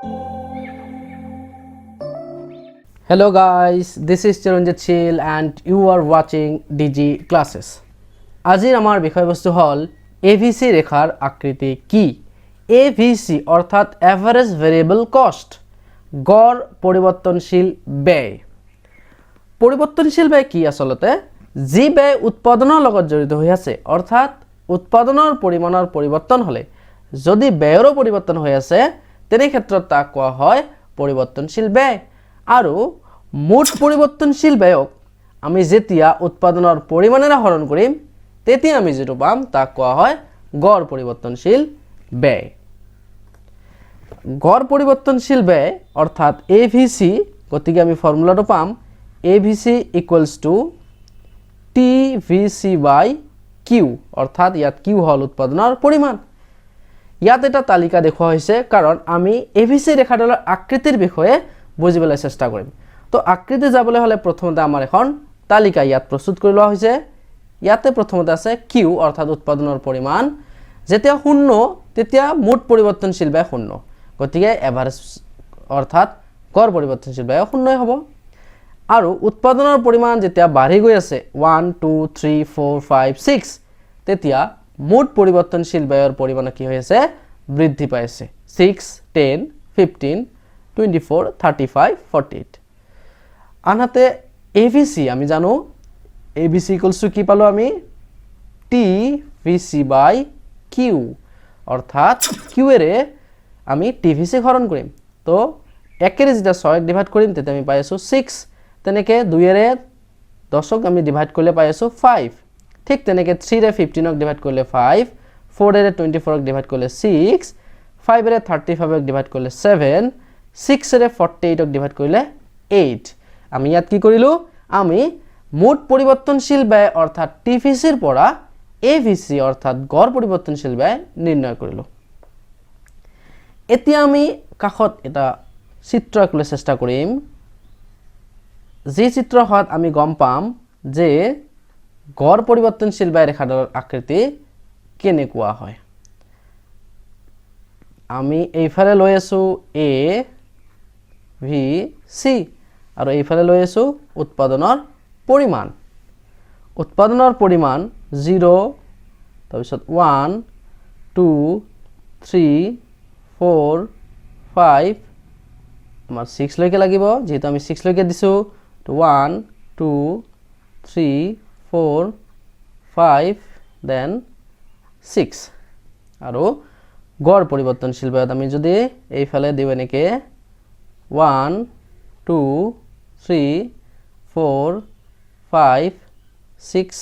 Hello guys, this is Chiranjit Shil and you are watching DG Classes. আজিৰ আমাৰ বিষয়বস্তু হল AVC ৰেখাৰ আকৃতি কি? AVC অৰ্থাৎ এভাৰেজ ভেৰিয়েবল কষ্ট, গড় পৰিৱৰ্তনশীল ব্যয়। পৰিৱৰ্তনশীল ব্যয় কি আসলতে? যি ব্যয় উৎপাদনৰ লগত জড়িত হৈ আছে, অৰ্থাৎ উৎপাদনৰ পৰিমাণৰ পৰিৱৰ্তন হলে যদি ব্যয়ৰো পৰিৱৰ্তন হৈ আছে, তেনে ক্ষেত্ৰত তাক কোৱা হয় পৰিৱৰ্তনশীল ব্যয়। আৰু মুঠ পৰিৱৰ্তনশীল ব্যয়ক আমি যেতিয়া উৎপাদনৰ পৰিমাণেৰে হৰণ কৰিম, তেতিয়া আমি যেটো পাম তাক কোৱা হয় গড় পৰিৱৰ্তনশীল ব্যয়। গড় পৰিৱৰ্তনশীল ব্যয় অৰ্থাৎ AVC, গতিকে আমি ফৰ্মুলাটো পাম AVC = TVC/Q, অৰ্থাৎ ইয়াত Q হল উৎপাদনৰ পৰিমাণ। ইয়াত এটা তালিকা দেখুওৱা হৈছে কাৰণ আমি AVC ৰেখাডালৰ আকৃতিৰ বিষয়ে বুজিবলৈ চেষ্টা কৰিম। তো আকৃতি যাবলৈ হলে প্ৰথমতে আমাৰ এখন তালিকা ইয়াত প্ৰস্তুত কৰি লোৱা হৈছে। ইয়াতে প্ৰথমতে আছে Q অৰ্থাৎ উৎপাদনৰ পৰিমাণ। যেতিয়া 0 তেতিয়া মুঠ পৰিৱৰ্তনশীল ব্যয় 0, গতিকে এভাৰেজ অৰ্থাৎ গড় পৰিৱৰ্তনশীল ব্যয় 0 হ'ব। আৰু উৎপাদনৰ পৰিমাণ যেতিয়া বাঢ়ি গৈ আছে 1 2 3 4 5 6, তেতিয়া মুঠ পৰিৱৰ্তনশীল ব্যয়ৰ পৰিমাণ কি হৈ আছে? বৃদ্ধি পাই আছে। 6 10 15 24 35 48। আনহাতে AVC আমি জানো AVC = কি পালো আমি? TVC/Q, অর্থাৎ Q এৰে আমি TVC হৰণ কৰিম। তো 1 এৰে যেতিয়া 6ক ডিভাইড কৰিম তেতিয়া আমি পাই আছো 6, তেনেকে 2 এৰে 10ক আমি ডিভাইড কৰিলে পাই আছো 5, ঠিক তেনেকে 3 এৰে 15ক ডিভাইড কৰিলে 5, 4 এৰে 24ক ডিভাইড কৰিলে 6, 5 এৰে 35ক ডিভাইড কৰিলে 7, 6 এৰে 48ক ডিভাইড কৰিলে 8। আমি ইয়াত কি কৰিলো? আমি মুঠ পৰিৱৰ্তনশীল ব্যয় অৰ্থাৎ TVCৰ পৰা AVC অৰ্থাৎ গড় পৰিৱৰ্তনশীল ব্যয় নিৰ্ণয় কৰিলো। এতিয়া আমি কাখত এটা চিত্ৰ আঁকিবলৈ চেষ্টা কৰিম। যি চিত্ৰখনত আমি গম পাম যে গড় পৰিৱৰ্তনশীল ব্যয় ৰেখাডালৰ আকৃতি কেনেকুৱা হয়। আমি এইফালে লৈ আছো AVC আৰু এইফালে লৈ আছো উৎপাদনৰ পৰিমাণ। উৎপাদনৰ পৰিমাণ 0, তাৰপিছত 1 2 3 4 5, আমাৰ 6 লৈকে লাগিব, যেহেতু আমি 6 লৈকে দিছো। তো 1 2 3 4 5 দেন 6। আৰু গড় পৰিৱৰ্তনশীল ব্যয়ত আমি যদি এইফালে দিও এনেকে 1 2 3 4 5 6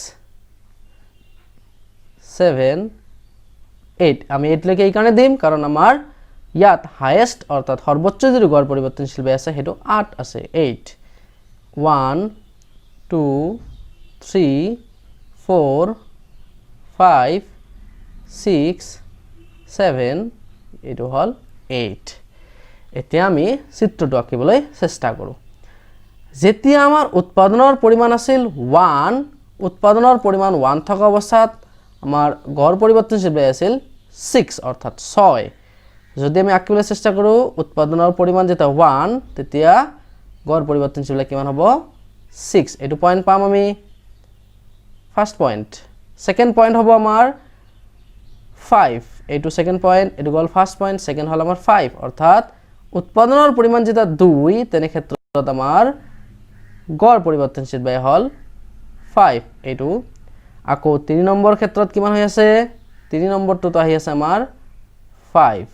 7 8, আমি 8 লৈকে এই কাৰণে দিম কাৰণ আমাৰ ইয়াত হাইয়েস্ট অৰ্থাৎ সৰ্বোচ্চ যিটো গড় পৰিৱৰ্তনশীল ব্যয় আছে সেইটো 8 আছে, 8। 1 2 3 4 5 6 7, এইটো হল 8। এতিয়া আমি চিত্ৰটো আঁকিবলৈ চেষ্টা কৰো। যেতিয়া আমাৰ উৎপাদনৰ পৰিমাণ আছিল 1, উৎপাদনৰ পৰিমাণ 1 থকা অৱস্থাত আমাৰ গড় পৰিৱৰ্তনশীল ব্যয় আছিল 6 অৰ্থাৎ 6। যদি আমি আঁকিবলৈ চেষ্টা কৰো উৎপাদনৰ পৰিমাণ যেতিয়া 1, তেতিয়া গড় পৰিৱৰ্তনশীল ব্যয় কিমান হ'ব? 6। এইটো পইণ্ট পাম আমি ফাৰ্স্ট পইণ্ট। সেকেন্ড পইণ্ট হ'ব আমাৰ 5, এইটো সেকেন্ড পইণ্ট, এইটো গল ফাৰ্স্ট পইণ্ট, সেকেন্ড হল আমাৰ 5, অৰ্থাৎ উৎপাদনৰ পৰিমাণ যেতিয়া 2, তেনে ক্ষেত্ৰত আমাৰ গড় পৰিৱৰ্তনশীল ব্যয় হল 5। এইটো আকৌ 3 নম্বৰ ক্ষেত্ৰত কিমান হৈ আছে? 3 নম্বৰটো আহি আছে আমাৰ 5।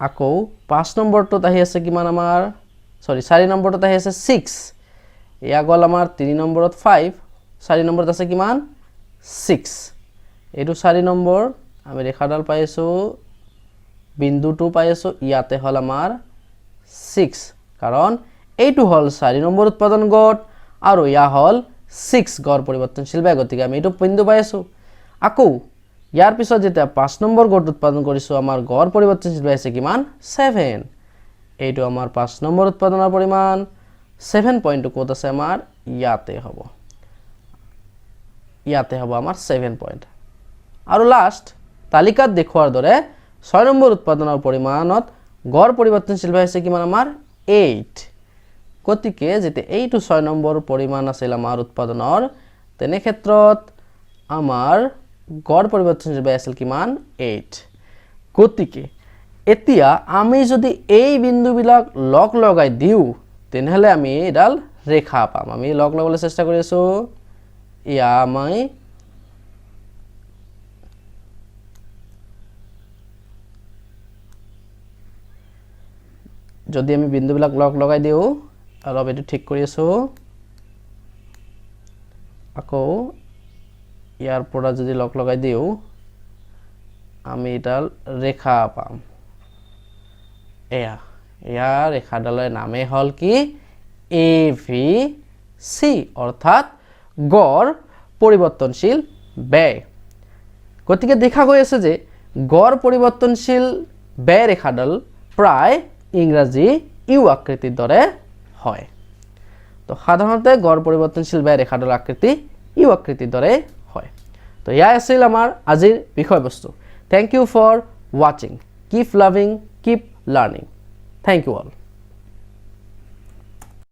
আকৌ 5 নম্বৰটোত আহি আছে কিমান আমাৰ? 4 নম্বৰটোত আহি আছে 6। এয়া গল আমাৰ 3 নম্বৰত 5, 4 নম্বৰত আছে কিমান? 6। এইটো 4 নম্বৰ, আমি ৰেখাডাল পাই আছো, বিন্দুটো পাই আছো, ইয়াতে হল আমাৰ 6, কাৰণ এইটো হল 4 নম্বৰ উৎপাদন গড় আৰু ইয়া হল 6 গড় পৰিৱৰ্তনশীল ব্যয়, গতিকে আমি এইটো বিন্দু পাই আছো। আকৌ ইয়াৰ পিছত যেতিয়া 5 নম্বৰ গড় উৎপাদন কৰিছো, আমাৰ গড় পৰিৱৰ্তনশীল ব্যয় আছে কিমান? 7। এইটো আমাৰ 5 নম্বৰ উৎপাদনৰ পৰিমাণ। 7 পইণ্টটো ক'ত আছে আমাৰ? ইয়াতে হ'ব, ইয়াতে হ'ব আমাৰ 7 পইণ্ট। আৰু লাষ্ট তালিকাত দেখুৱাৰ দৰে 6 নম্বৰ উৎপাদনৰ পৰিমাণত গড় পৰিৱৰ্তনশীল ব্যয় হৈছে কিমান আমাৰ 8 গতিকে যেতে এইটো 6 নম্বৰ পৰিমাণ আছিল আমাৰ উৎপাদনৰ তেনে ক্ষেত্ৰত আমাৰ গড় পৰিৱৰ্তনশীল ব্যয় আছিল কিমান 8 গতিকে এতিয়া আমি যদি এই বিন্দুবিলাক লগ লগাই দিও তেনেহলে আমি এডাল ৰেখা পাম আমি লগ লগাবলৈ চেষ্টা কৰি আছো ইয়া আমি যদি আমি বিন্দুবিলাক লগ লগাই দিও অলপ এটো ঠিক কৰি আছো আকৌ ইয়াৰ পৰা যদি লগ লগাই দিও আমি এডাল ৰেখা পাম এয়া ৰেখাডালৰ নামে হল কি ABC অৰ্থাৎ গড় পৰিৱৰ্তনশীল ব্যয় গতিকে দেখা গৈ আছে যে গড় পৰিৱৰ্তনশীল ব্যয় ৰেখাডাল প্ৰায় ইংৰাজী ইউ আকৃতিৰ দৰে হয় তো সাধাৰণতে গড় পৰিৱৰ্তনশীল ব্যয় ৰেখাডালৰ আকৃতি ইউ আকৃতিৰ দৰে হয় তো ইয়াই আছিল আমাৰ আজিৰ বিষয়বস্তু thank you for watching keep loving keep learning thank you all